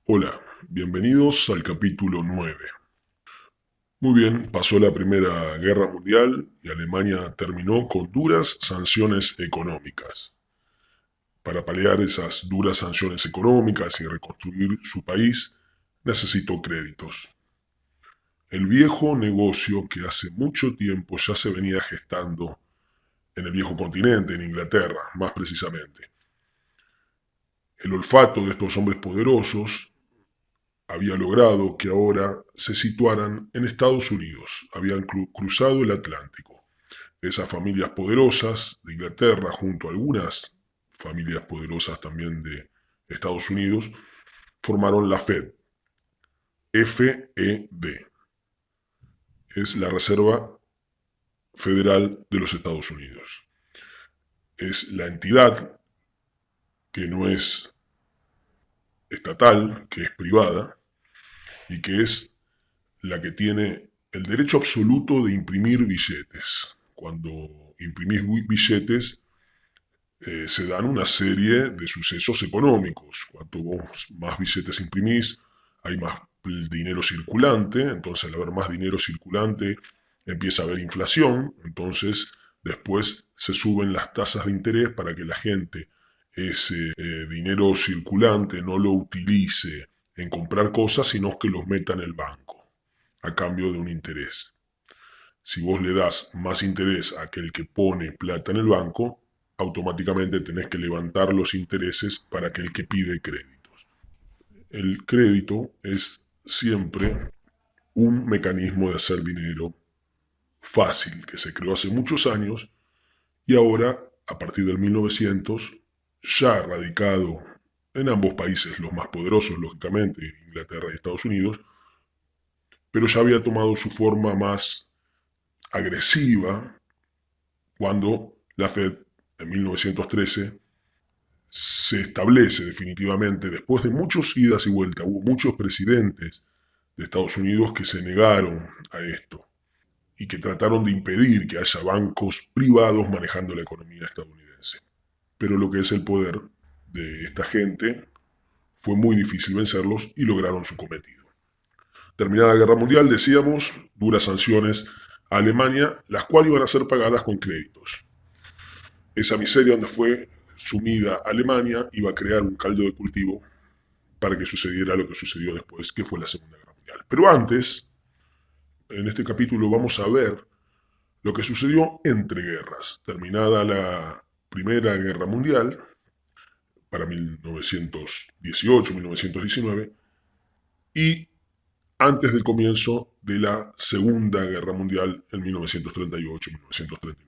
Hola, bienvenidos al capítulo 9. Muy bien, pasó la Primera Guerra Mundial y Alemania terminó con duras sanciones económicas. Para paliar esas duras sanciones económicas y reconstruir su país, necesitó créditos. El viejo negocio que hace mucho tiempo ya se venía gestando en el viejo continente, en Inglaterra, más precisamente. El olfato de estos hombres poderosos había logrado que ahora se situaran en Estados Unidos. Habían cruzado el Atlántico. Esas familias poderosas de Inglaterra, junto a algunas familias poderosas también de Estados Unidos, formaron la Fed. FED. Es la Reserva Federal de los Estados Unidos. Es la entidad que no es estatal, que es privada y que es la que tiene el derecho absoluto de imprimir billetes. Cuando imprimís billetes, se dan una serie de sucesos económicos. Cuanto vos más billetes imprimís, hay más dinero circulante, entonces al haber más dinero circulante empieza a haber inflación, entonces después se suben las tasas de interés para que la gente ese dinero circulante no lo utilice en comprar cosas, sino que los meta en el banco a cambio de un interés. Si vos le das más interés a aquel que pone plata en el banco, automáticamente tenés que levantar los intereses para aquel que pide créditos. El crédito es siempre un mecanismo de hacer dinero fácil que se creó hace muchos años y ahora, a partir del 1900, ya radicado en ambos países, los más poderosos, lógicamente, Inglaterra y Estados Unidos, pero ya había tomado su forma más agresiva cuando la Fed en 1913 se establece definitivamente, después de muchos idas y vueltas, hubo muchos presidentes de Estados Unidos que se negaron a esto y que trataron de impedir que haya bancos privados manejando la economía estadounidense. Pero lo que es el poder de esta gente fue muy difícil vencerlos y lograron su cometido. Terminada la Guerra Mundial, decíamos, duras sanciones a Alemania, las cuales iban a ser pagadas con créditos. Esa miseria donde fue sumida Alemania iba a crear un caldo de cultivo para que sucediera lo que sucedió después, que fue la Segunda Guerra Mundial. Pero antes, en este capítulo vamos a ver lo que sucedió entre guerras. Terminada la Primera Guerra Mundial, para 1918-1919, y antes del comienzo de la Segunda Guerra Mundial en 1938-1939.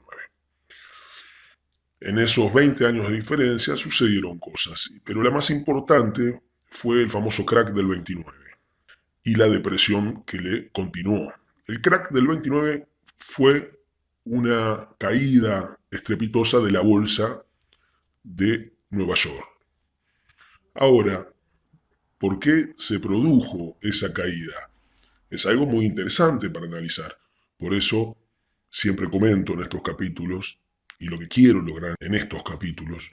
En esos 20 años de diferencia sucedieron cosas, pero la más importante fue el famoso crack del 29 y la depresión que le continuó. El crack del 29 fue una caída estrepitosa de la bolsa de Nueva York. Ahora, ¿por qué se produjo esa caída? Es algo muy interesante para analizar. Por eso siempre comento en estos capítulos, y lo que quiero lograr en estos capítulos,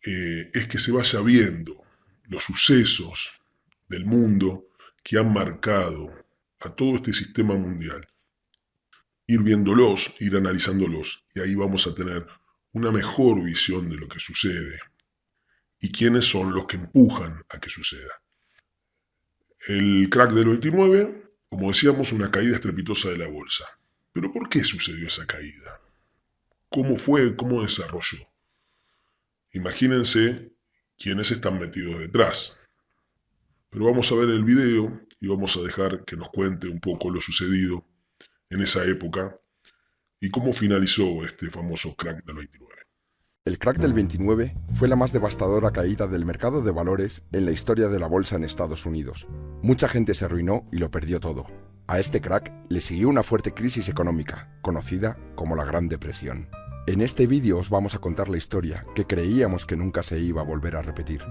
es que se vaya viendo los sucesos del mundo que han marcado a todo este sistema mundial. Ir viéndolos, ir analizándolos, y ahí vamos a tener una mejor visión de lo que sucede y quiénes son los que empujan a que suceda. El crack del 29, como decíamos, una caída estrepitosa de la bolsa. ¿Pero por qué sucedió esa caída? ¿Cómo fue? ¿Cómo desarrolló? Imagínense quiénes están metidos detrás. Pero vamos a ver el video y vamos a dejar que nos cuente un poco lo sucedido en esa época y cómo finalizó este famoso crack del 29. El crack del 29 fue la más devastadora caída del mercado de valores en la historia de la bolsa en Estados Unidos. Mucha gente se arruinó y lo perdió todo. A este crack le siguió una fuerte crisis económica, conocida como la Gran Depresión. En este vídeo os vamos a contar la historia que creíamos que nunca se iba a volver a repetir.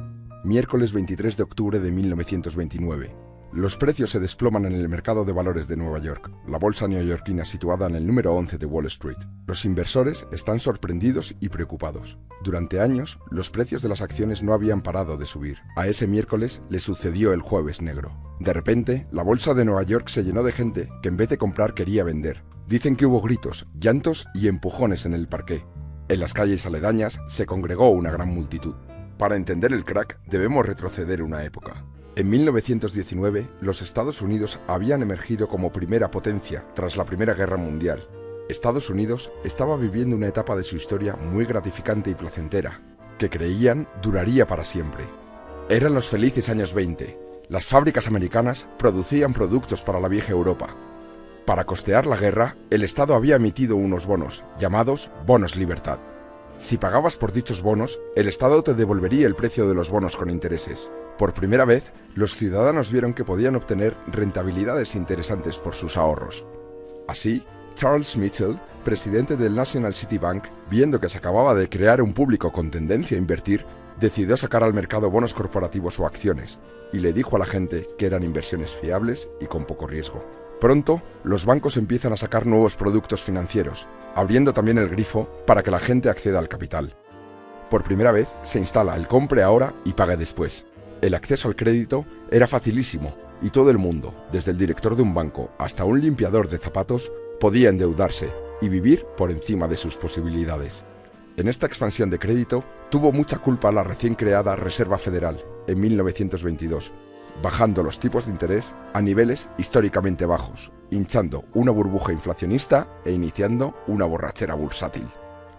Miércoles 23 de octubre de 1929. Los precios se desploman en el mercado de valores de Nueva York, la bolsa neoyorquina situada en el número 11 de Wall Street. Los inversores están sorprendidos y preocupados. Durante años, los precios de las acciones no habían parado de subir. A ese miércoles le sucedió el jueves negro. De repente, la bolsa de Nueva York se llenó de gente que en vez de comprar quería vender. Dicen que hubo gritos, llantos y empujones en el parqué. En las calles aledañas se congregó una gran multitud. Para entender el crack, debemos retroceder una época. En 1919, los Estados Unidos habían emergido como primera potencia tras la Primera Guerra Mundial. Estados Unidos estaba viviendo una etapa de su historia muy gratificante y placentera, que creían duraría para siempre. Eran los felices años 20. Las fábricas americanas producían productos para la vieja Europa. Para costear la guerra, el Estado había emitido unos bonos, llamados bonos libertad. Si pagabas por dichos bonos, el Estado te devolvería el precio de los bonos con intereses. Por primera vez, los ciudadanos vieron que podían obtener rentabilidades interesantes por sus ahorros. Así, Charles Mitchell, presidente del National City Bank, viendo que se acababa de crear un público con tendencia a invertir, decidió sacar al mercado bonos corporativos o acciones, y le dijo a la gente que eran inversiones fiables y con poco riesgo. Pronto, los bancos empiezan a sacar nuevos productos financieros, abriendo también el grifo para que la gente acceda al capital. Por primera vez se instala el compre ahora y pague después. El acceso al crédito era facilísimo y todo el mundo, desde el director de un banco hasta un limpiador de zapatos, podía endeudarse y vivir por encima de sus posibilidades. En esta expansión de crédito tuvo mucha culpa la recién creada Reserva Federal en 1922, bajando los tipos de interés a niveles históricamente bajos, hinchando una burbuja inflacionista e iniciando una borrachera bursátil.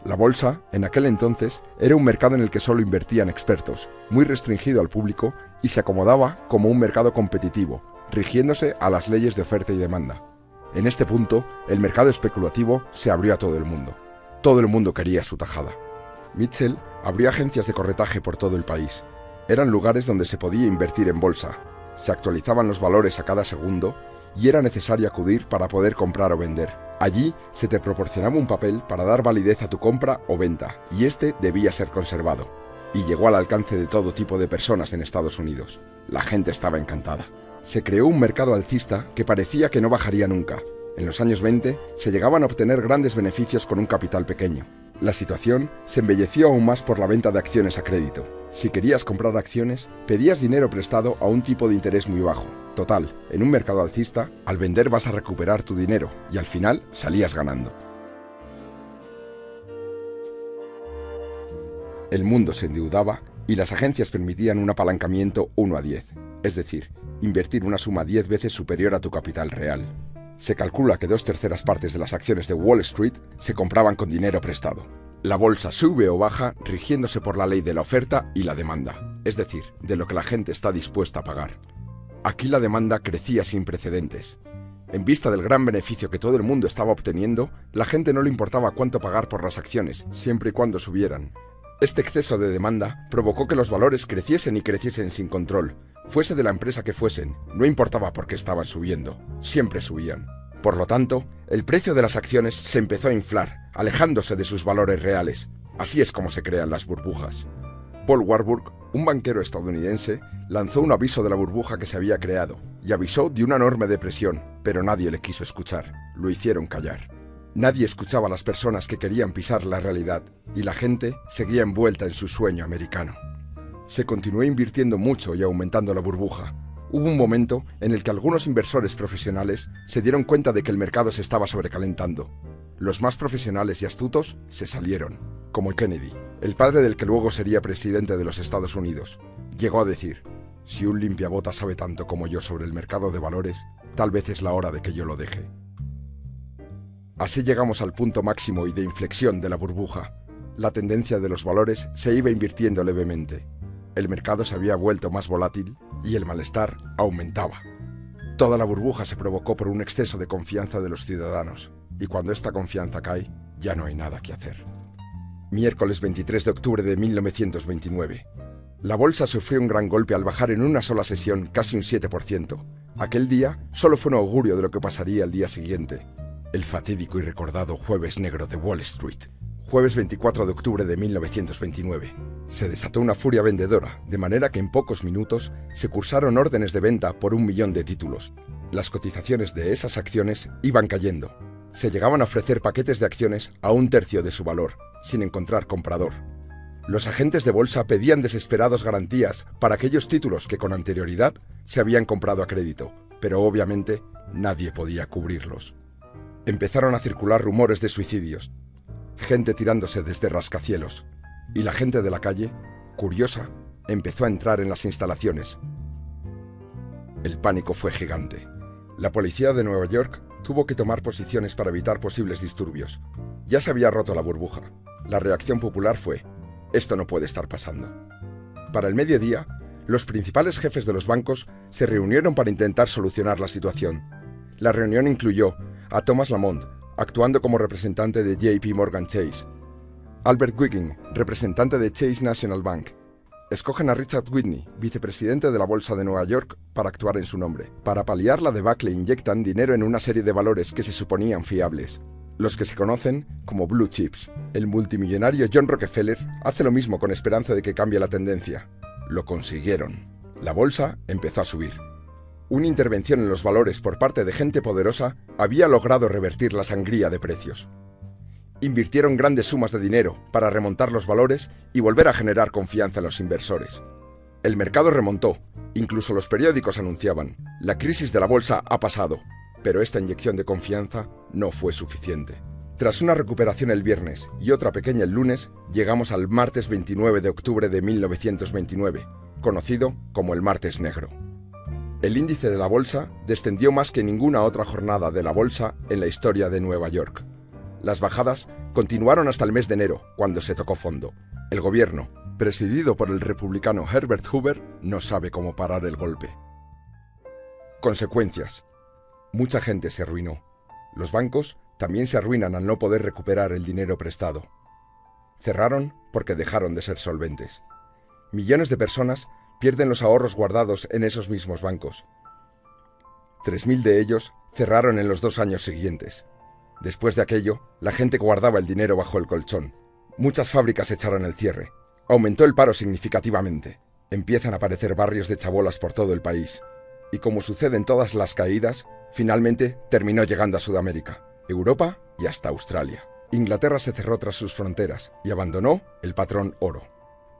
La bolsa, en aquel entonces, era un mercado en el que solo invertían expertos, muy restringido al público y se acomodaba como un mercado competitivo, rigiéndose a las leyes de oferta y demanda. En este punto, el mercado especulativo se abrió a todo el mundo. Todo el mundo quería su tajada. Mitchell abrió agencias de corretaje por todo el país. Eran lugares donde se podía invertir en bolsa, se actualizaban los valores a cada segundo y era necesario acudir para poder comprar o vender. Allí se te proporcionaba un papel para dar validez a tu compra o venta y este debía ser conservado. Y llegó al alcance de todo tipo de personas en Estados Unidos. La gente estaba encantada. Se creó un mercado alcista que parecía que no bajaría nunca. En los años 20 se llegaban a obtener grandes beneficios con un capital pequeño. La situación se embelleció aún más por la venta de acciones a crédito. Si querías comprar acciones, pedías dinero prestado a un tipo de interés muy bajo. Total, en un mercado alcista, al vender vas a recuperar tu dinero y al final salías ganando. El mundo se endeudaba y las agencias permitían un apalancamiento 1:10, es decir, invertir una suma 10 veces superior a tu capital real. Se calcula que 2/3 partes de las acciones de Wall Street se compraban con dinero prestado. La bolsa sube o baja rigiéndose por la ley de la oferta y la demanda, es decir, de lo que la gente está dispuesta a pagar. Aquí la demanda crecía sin precedentes. En vista del gran beneficio que todo el mundo estaba obteniendo, la gente no le importaba cuánto pagar por las acciones, siempre y cuando subieran. Este exceso de demanda provocó que los valores creciesen y creciesen sin control. Fuese de la empresa que fuesen, no importaba por qué estaban subiendo, siempre subían. Por lo tanto, el precio de las acciones se empezó a inflar, alejándose de sus valores reales. Así es como se crean las burbujas. Paul Warburg, un banquero estadounidense, lanzó un aviso de la burbuja que se había creado y avisó de una enorme depresión, pero nadie le quiso escuchar. Lo hicieron callar. Nadie escuchaba a las personas que querían pisar la realidad y la gente seguía envuelta en su sueño americano. Se continuó invirtiendo mucho y aumentando la burbuja. Hubo un momento en el que algunos inversores profesionales se dieron cuenta de que el mercado se estaba sobrecalentando. Los más profesionales y astutos se salieron, como Kennedy, el padre del que luego sería presidente de los Estados Unidos. Llegó a decir: si un limpiabotas sabe tanto como yo sobre el mercado de valores, tal vez es la hora de que yo lo deje. Así llegamos al punto máximo y de inflexión de la burbuja. La tendencia de los valores se iba invirtiendo levemente. El mercado se había vuelto más volátil y el malestar aumentaba. Toda la burbuja se provocó por un exceso de confianza de los ciudadanos, y cuando esta confianza cae, ya no hay nada que hacer. Miércoles 23 de octubre de 1929. La bolsa sufrió un gran golpe al bajar en una sola sesión casi un 7%. Aquel día solo fue un augurio de lo que pasaría el día siguiente. El fatídico y recordado Jueves Negro de Wall Street. jueves 24 de octubre de 1929. Se desató una furia vendedora, de manera que en pocos minutos se cursaron órdenes de venta por 1 millón de títulos. Las cotizaciones de esas acciones iban cayendo. Se llegaban a ofrecer paquetes de acciones a 1/3 de su valor, sin encontrar comprador. Los agentes de bolsa pedían desesperados garantías para aquellos títulos que con anterioridad se habían comprado a crédito, pero obviamente nadie podía cubrirlos. Empezaron a circular rumores de suicidios, gente tirándose desde rascacielos, y la gente de la calle, curiosa, empezó a entrar en las instalaciones. El pánico fue gigante. La policía de Nueva York tuvo que tomar posiciones para evitar posibles disturbios. Ya se había roto la burbuja. La reacción popular fue: esto no puede estar pasando. Para el mediodía, los principales jefes de los bancos se reunieron para intentar solucionar la situación. La reunión incluyó a Thomas Lamont, actuando como representante de JP Morgan Chase, Albert Wiggin, representante de Chase National Bank. Escogen a Richard Whitney, vicepresidente de la Bolsa de Nueva York, para actuar en su nombre. Para paliar la debacle inyectan dinero en una serie de valores que se suponían fiables, los que se conocen como Blue Chips. El multimillonario John Rockefeller hace lo mismo con esperanza de que cambie la tendencia. Lo consiguieron. La bolsa empezó a subir. Una intervención en los valores por parte de gente poderosa había logrado revertir la sangría de precios. Invirtieron grandes sumas de dinero para remontar los valores y volver a generar confianza en los inversores. El mercado remontó, incluso los periódicos anunciaban: la crisis de la bolsa ha pasado, pero esta inyección de confianza no fue suficiente. Tras una recuperación el viernes y otra pequeña el lunes, llegamos al martes 29 de octubre de 1929, conocido como el Martes Negro. El índice de la bolsa descendió más que ninguna otra jornada de la bolsa en la historia de Nueva York. Las bajadas continuaron hasta el mes de enero, cuando se tocó fondo. El gobierno, presidido por el republicano Herbert Hoover, no sabe cómo parar el golpe. Consecuencias. Mucha gente se arruinó. Los bancos también se arruinan al no poder recuperar el dinero prestado. Cerraron porque dejaron de ser solventes. Millones de personas pierden los ahorros guardados en esos mismos bancos. 3.000 de ellos cerraron en los 2 años siguientes. Después de aquello, la gente guardaba el dinero bajo el colchón. Muchas fábricas echaron el cierre. Aumentó el paro significativamente. Empiezan a aparecer barrios de chabolas por todo el país. Y como sucede en todas las caídas, finalmente terminó llegando a Sudamérica, Europa y hasta Australia. Inglaterra se cerró tras sus fronteras y abandonó el patrón oro.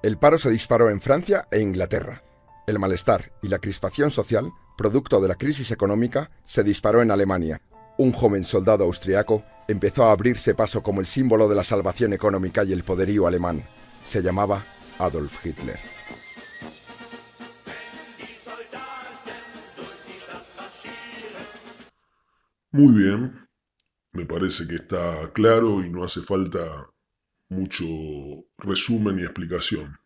El paro se disparó en Francia e Inglaterra. El malestar y la crispación social, producto de la crisis económica, se disparó en Alemania. Un joven soldado austriaco empezó a abrirse paso como el símbolo de la salvación económica y el poderío alemán. Se llamaba Adolf Hitler. Muy bien, me parece que está claro y no hace falta mucho resumen y explicación.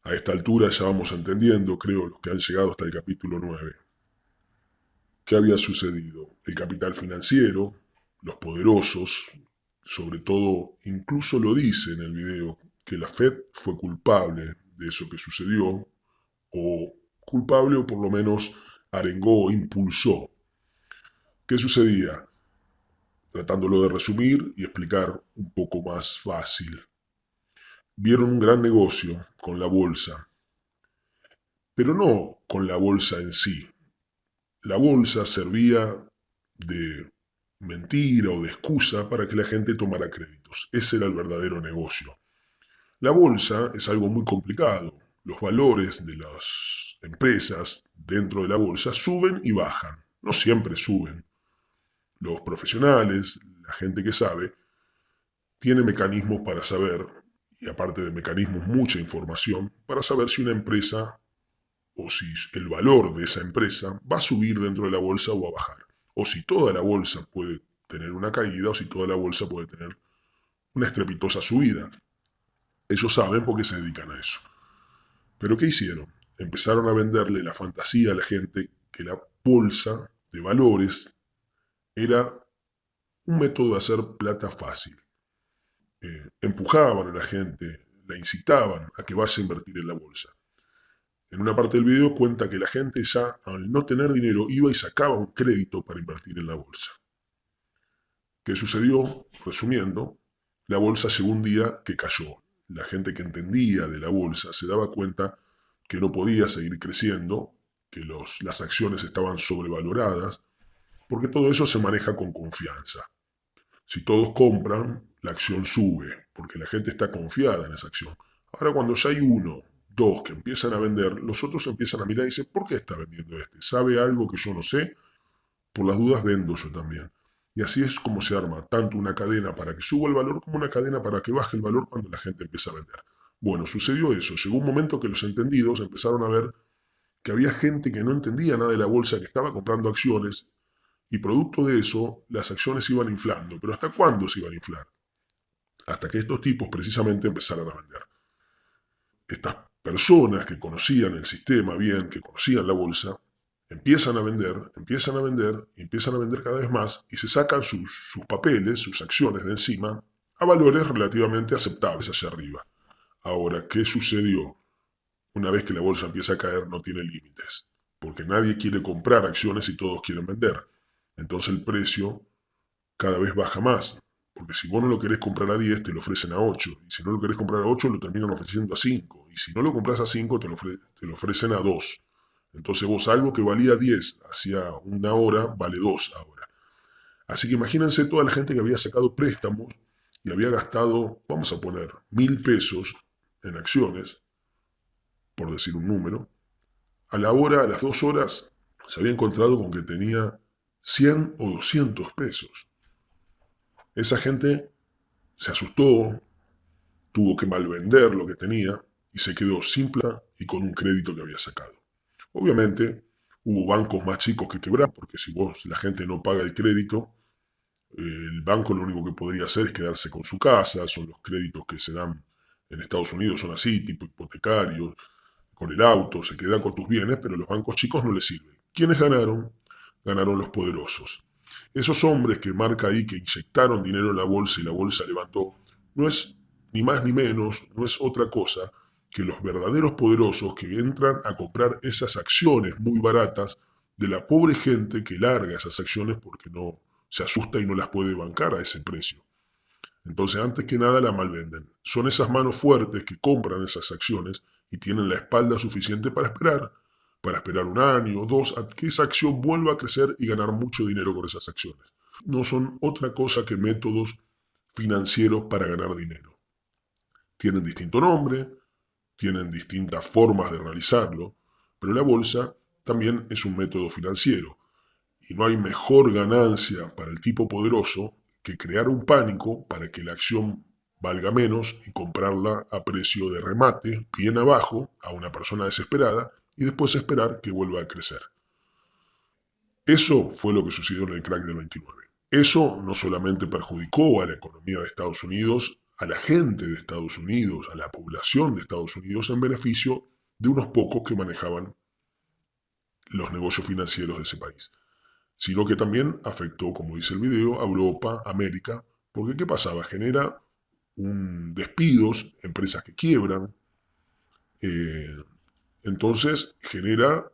A esta altura ya vamos entendiendo, creo, los que han llegado hasta el capítulo 9. ¿Qué había sucedido? El capital financiero, los poderosos, sobre todo, incluso lo dice en el video, que la Fed fue culpable de eso que sucedió, o culpable o por lo menos arengó, impulsó. ¿Qué sucedía? Tratándolo de resumir y explicar un poco más fácil. Vieron un gran negocio con la bolsa, pero no con la bolsa en sí. La bolsa servía de mentira o de excusa para que la gente tomara créditos. Ese era el verdadero negocio. La bolsa es algo muy complicado. Los valores de las empresas dentro de la bolsa suben y bajan. No siempre suben. Los profesionales, la gente que sabe, tiene mecanismos para saber, y aparte de mecanismos, mucha información, para saber si una empresa o si el valor de esa empresa va a subir dentro de la bolsa o a bajar. O si toda la bolsa puede tener una caída o si toda la bolsa puede tener una estrepitosa subida. Ellos saben porque se dedican a eso. ¿Pero qué hicieron? Empezaron a venderle la fantasía a la gente que la bolsa de valores era un método de hacer plata fácil. Empujaban a la gente, la incitaban a que vaya a invertir en la bolsa. En una parte del video cuenta que la gente ya, al no tener dinero, iba y sacaba un crédito para invertir en la bolsa. ¿Qué sucedió? Resumiendo, la bolsa llegó un día que cayó. La gente que entendía de la bolsa se daba cuenta que no podía seguir creciendo, que las acciones estaban sobrevaloradas, porque todo eso se maneja con confianza. Si todos compran, la acción sube, porque la gente está confiada en esa acción. Ahora cuando ya hay uno, dos que empiezan a vender, los otros empiezan a mirar y dicen, ¿por qué está vendiendo este? ¿Sabe algo que yo no sé? Por las dudas vendo yo también. Y así es como se arma tanto una cadena para que suba el valor como una cadena para que baje el valor cuando la gente empieza a vender. Bueno, sucedió eso. Llegó un momento que los entendidos empezaron a ver que había gente que no entendía nada de la bolsa, que estaba comprando acciones, y producto de eso las acciones se iban inflando. ¿Pero hasta cuándo se iban a inflar? Hasta que estos tipos precisamente empezaran a vender. Estas personas que conocían el sistema bien, que conocían la bolsa, empiezan a vender, empiezan a vender, empiezan a vender cada vez más y se sacan sus papeles, sus acciones de encima a valores relativamente aceptables hacia arriba. Ahora, ¿qué sucedió? Una vez que la bolsa empieza a caer no tiene límites, porque nadie quiere comprar acciones y todos quieren vender. Entonces el precio cada vez baja más, porque si vos no lo querés comprar a 10 te lo ofrecen a 8, y si no lo querés comprar a 8 lo terminan ofreciendo a 5, y si no lo compras a 5 te lo ofrecen a 2. Entonces vos algo que valía 10 hacía una hora vale 2 ahora. Así que imagínense toda la gente que había sacado préstamos y había gastado, vamos a poner, 1.000 pesos en acciones, por decir un número, a la hora, a las 2 horas, se había encontrado con que tenía 100 o 200 pesos. Esa gente se asustó, tuvo que malvender lo que tenía y se quedó sin plata y con un crédito que había sacado. Obviamente, hubo bancos más chicos que quebraron, porque si la gente no paga el crédito, el banco lo único que podría hacer es quedarse con su casa. Son los créditos que se dan en Estados Unidos, son así, tipo hipotecarios, con el auto, se quedan con tus bienes, pero los bancos chicos no les sirven. ¿Quiénes ganaron? Ganaron los poderosos. Esos hombres que marca ahí que inyectaron dinero en la bolsa y la bolsa levantó, no es ni más ni menos, no es otra cosa que los verdaderos poderosos que entran a comprar esas acciones muy baratas de la pobre gente que larga esas acciones porque no se asusta y no las puede bancar a ese precio. Entonces, antes que nada, la malvenden. Son esas manos fuertes que compran esas acciones y tienen la espalda suficiente para esperar un año o dos, a que esa acción vuelva a crecer y ganar mucho dinero con esas acciones. No son otra cosa que métodos financieros para ganar dinero. Tienen distinto nombre, tienen distintas formas de realizarlo, pero la bolsa también es un método financiero. Y no hay mejor ganancia para el tipo poderoso que crear un pánico para que la acción valga menos y comprarla a precio de remate, bien abajo, a una persona desesperada, y después esperar que vuelva a crecer. Eso fue lo que sucedió en el crack del 29. Eso no solamente perjudicó a la economía de Estados Unidos, a la gente de Estados Unidos, a la población de Estados Unidos, en beneficio de unos pocos que manejaban los negocios financieros de ese país, sino que también afectó, como dice el video, a Europa, América, porque ¿qué pasaba? Genera despidos, empresas que quiebran, entonces genera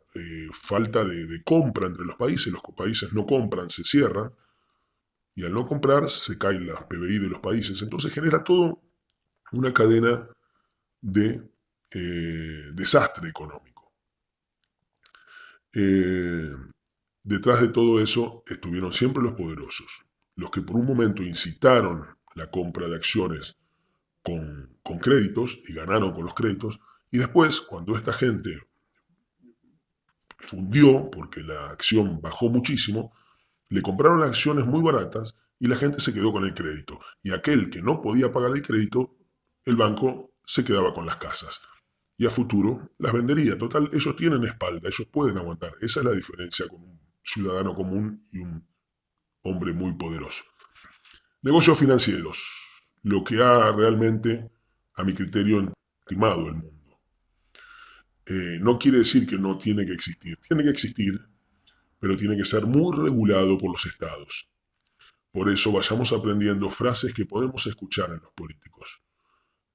falta de compra entre los países no compran, se cierran, y al no comprar se caen las PBI de los países, entonces genera todo una cadena de desastre económico. Detrás de todo eso estuvieron siempre los poderosos, los que por un momento incitaron la compra de acciones con créditos y ganaron con los créditos, y después, cuando esta gente fundió, porque la acción bajó muchísimo, le compraron acciones muy baratas y la gente se quedó con el crédito. Y aquel que no podía pagar el crédito, el banco se quedaba con las casas. Y a futuro las vendería. Total, ellos tienen espalda, ellos pueden aguantar. Esa es la diferencia con un ciudadano común y un hombre muy poderoso. Negocios financieros. Lo que ha realmente, a mi criterio, estimado el mundo. No quiere decir que no tiene que existir. Tiene que existir, pero tiene que ser muy regulado por los estados. Por eso vayamos aprendiendo frases que podemos escuchar en los políticos.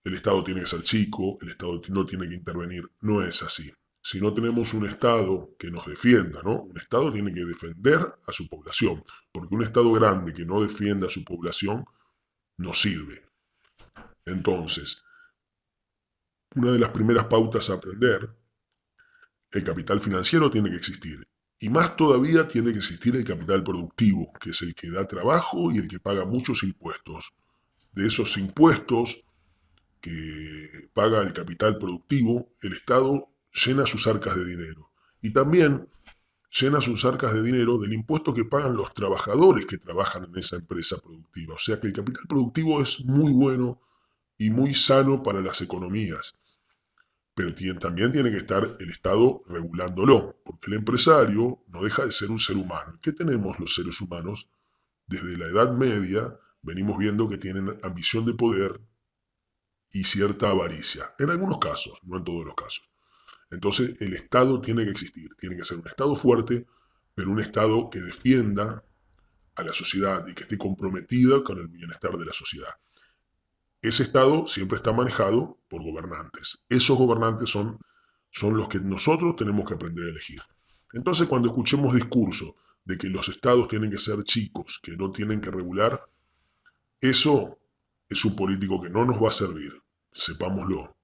El Estado tiene que ser chico, el Estado no tiene que intervenir. No es así. Si no tenemos un Estado que nos defienda, ¿no? Un Estado tiene que defender a su población, porque un Estado grande que no defienda a su población no sirve. Entonces, una de las primeras pautas a aprender, el capital financiero tiene que existir. Y más todavía tiene que existir el capital productivo, que es el que da trabajo y el que paga muchos impuestos. De esos impuestos que paga el capital productivo, el Estado llena sus arcas de dinero. Y también llena sus arcas de dinero del impuesto que pagan los trabajadores que trabajan en esa empresa productiva. O sea que el capital productivo es muy bueno y muy sano para las economías. Pero también tiene que estar el Estado regulándolo, porque el empresario no deja de ser un ser humano. ¿Qué tenemos los seres humanos? Desde la Edad Media venimos viendo que tienen ambición de poder y cierta avaricia. En algunos casos, no en todos los casos. Entonces el Estado tiene que existir, tiene que ser un Estado fuerte, pero un Estado que defienda a la sociedad y que esté comprometida con el bienestar de la sociedad. Ese Estado siempre está manejado por gobernantes. Esos gobernantes son los que nosotros tenemos que aprender a elegir. Entonces, cuando escuchemos discursos de que los estados tienen que ser chicos, que no tienen que regular, eso es un político que no nos va a servir. Sepámoslo.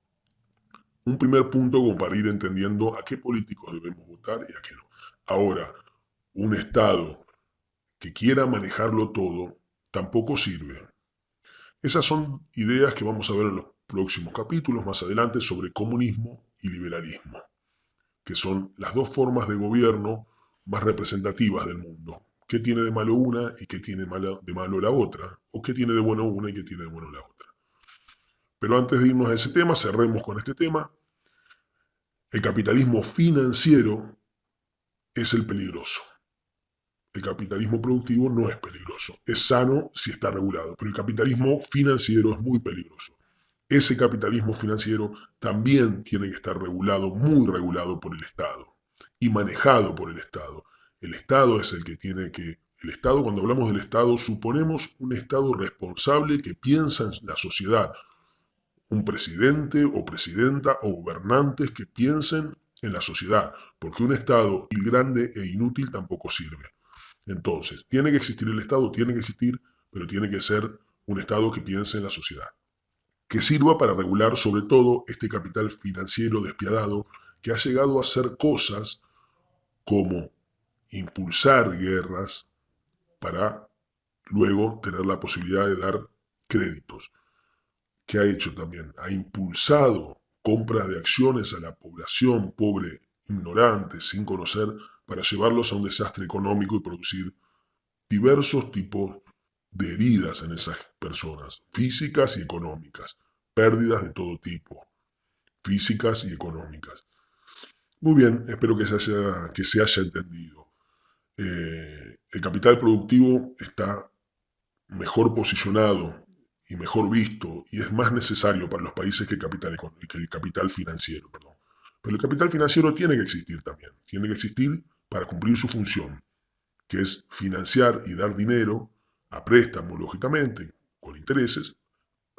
Un primer punto como para ir entendiendo a qué políticos debemos votar y a qué no. Ahora, un estado que quiera manejarlo todo tampoco sirve. Esas son ideas que vamos a ver en los próximos capítulos más adelante sobre comunismo y liberalismo, que son las dos formas de gobierno más representativas del mundo. ¿Qué tiene de malo una y qué tiene de malo la otra? ¿O qué tiene de bueno una y qué tiene de bueno la otra? Pero antes de irnos a ese tema, cerremos con este tema. El capitalismo financiero es el peligroso. El capitalismo productivo no es peligroso. Es sano si está regulado, pero el capitalismo financiero es muy peligroso. Ese capitalismo financiero también tiene que estar regulado, muy regulado por el Estado y manejado por el Estado. El Estado es el que tiene que... El Estado, cuando hablamos del Estado, suponemos un Estado responsable que piensa en la sociedad. Un presidente o presidenta o gobernantes que piensen en la sociedad, porque un Estado grande e inútil tampoco sirve. Entonces, tiene que existir el Estado, tiene que existir, pero tiene que ser un Estado que piense en la sociedad, que sirva para regular sobre todo este capital financiero despiadado que ha llegado a hacer cosas como impulsar guerras para luego tener la posibilidad de dar créditos. ¿Qué ha hecho también? Ha impulsado compras de acciones a la población pobre, ignorante, sin conocer, para llevarlos a un desastre económico y producir diversos tipos de heridas en esas personas, físicas y económicas, pérdidas de todo tipo, físicas y económicas. Muy bien, espero que se haya entendido. El capital productivo está mejor posicionado y mejor visto y es más necesario para los países que el capital financiero. Perdón. Pero el capital financiero tiene que existir también, tiene que existir para cumplir su función, que es financiar y dar dinero a préstamo, lógicamente, con intereses,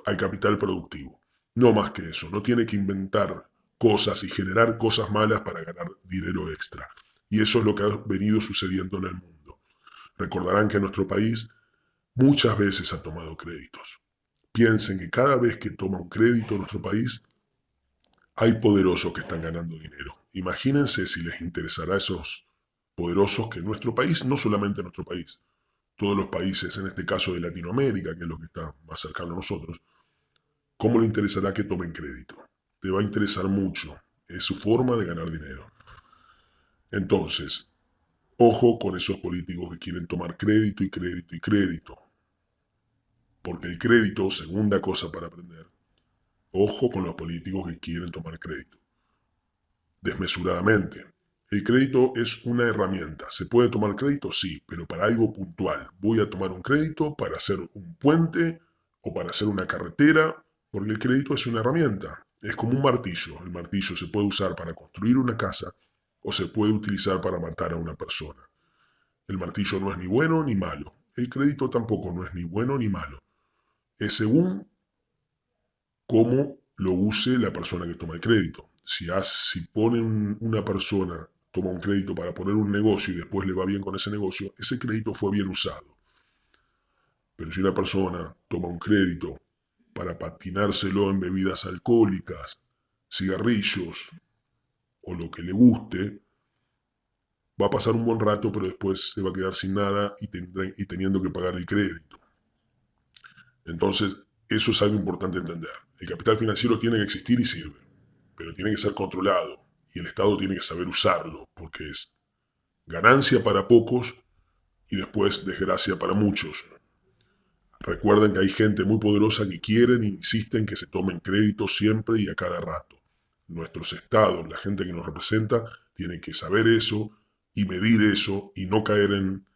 al capital productivo. No más que eso, no tiene que inventar cosas y generar cosas malas para ganar dinero extra. Y eso es lo que ha venido sucediendo en el mundo. Recordarán que nuestro país muchas veces ha tomado créditos. Piensen que cada vez que toma un crédito en nuestro país, hay poderosos que están ganando dinero. Imagínense si les interesará a esos poderosos que nuestro país, no solamente nuestro país, todos los países, en este caso de Latinoamérica, que es lo que está más cercano a nosotros, ¿cómo le interesará que tomen crédito? Te va a interesar mucho. Es su forma de ganar dinero. Entonces, ojo con esos políticos que quieren tomar crédito y crédito y crédito. Porque el crédito, segunda cosa para aprender, ojo con los políticos que quieren tomar crédito. Desmesuradamente. El crédito es una herramienta. ¿Se puede tomar crédito? Sí, pero para algo puntual. Voy a tomar un crédito para hacer un puente o para hacer una carretera, porque el crédito es una herramienta. Es como un martillo. El martillo se puede usar para construir una casa o se puede utilizar para matar a una persona. El martillo no es ni bueno ni malo. El crédito tampoco no es ni bueno ni malo. Es según cómo lo use la persona que toma el crédito. Si una persona toma un crédito para poner un negocio y después le va bien con ese negocio, ese crédito fue bien usado. Pero si una persona toma un crédito para patinárselo en bebidas alcohólicas, cigarrillos o lo que le guste, va a pasar un buen rato, pero después se va a quedar sin nada y teniendo que pagar el crédito. Entonces, eso es algo importante entender. El capital financiero tiene que existir y sirve, pero tiene que ser controlado y el Estado tiene que saber usarlo, porque es ganancia para pocos y después desgracia para muchos. Recuerden que hay gente muy poderosa que quieren e insisten que se tomen créditos siempre y a cada rato. Nuestros estados, la gente que nos representa, tienen que saber eso y medir eso y no caer en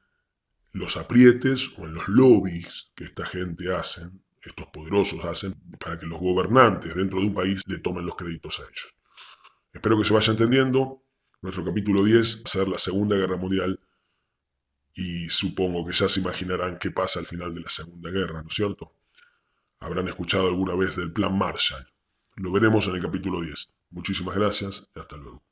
los aprietes o en los lobbies que esta gente hacen, estos poderosos hacen, para que los gobernantes dentro de un país le tomen los créditos a ellos. Espero que se vaya entendiendo. Nuestro capítulo 10 va a ser la Segunda Guerra Mundial y supongo que ya se imaginarán qué pasa al final de la Segunda Guerra, ¿no es cierto? Habrán escuchado alguna vez del Plan Marshall. Lo veremos en el capítulo 10. Muchísimas gracias y hasta luego.